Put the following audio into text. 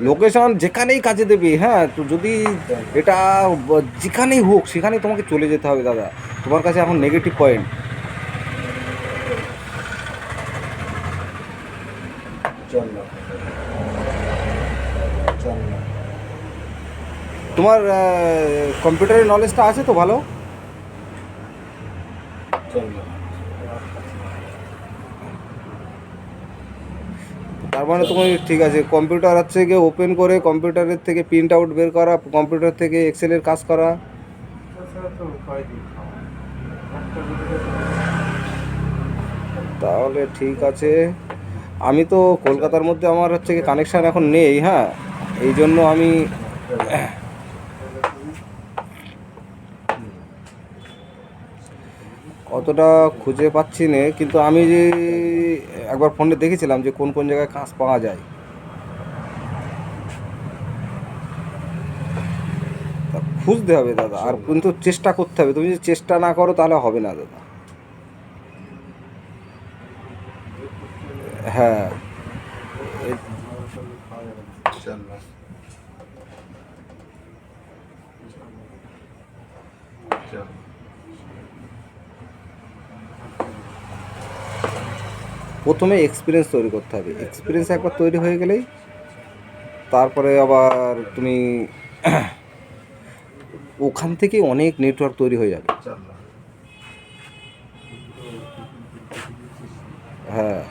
Location যেখানেই কাজে দেবে, হ্যাঁ, তো যদি এটা যেখানেই হোক সেখানেই তোমাকে চলে যেতে হবে দাদা। তোমার কাছে এখন নেগেটিভ পয়েন্ট। তোমার কম্পিউটারের নলেজটা আছে তো ভালো? তার মানে তুমি ঠিক আছে, কম্পিউটার হচ্ছে গিয়ে ওপেন করে কম্পিউটারের থেকে প্রিন্ট আউট বের করা, কম্পিউটার থেকে এক্সেলের কাজ করা। তাহলে ঠিক আছে। আমি তো কলকাতার মধ্যে আমার হচ্ছে কি কানেকশান এখন নেই, হ্যাঁ, এই জন্য আমি অতটা খুঁজে পাচ্ছি না, কিন্তু আমি যে একবার ফোনে দেখেছিলাম যে কোন কোন জায়গায় কাজ পাওয়া যায়। তা খুঁজতে হবে দাদা, আর কিন্তু চেষ্টা করতে হবে। তুমি যদি চেষ্টা না করো তাহলে হবে না দাদা। হ্যাঁ, প্রথমে এক্সপিরিয়েন্স তৈরি করতে হবে। এক্সপিরিয়েন্স একবার তৈরি হয়ে গেলেই তারপরে আবার তুমি ওখান থেকে অনেক নেটওয়ার্ক তৈরি হয়ে যাবে। হ্যাঁ।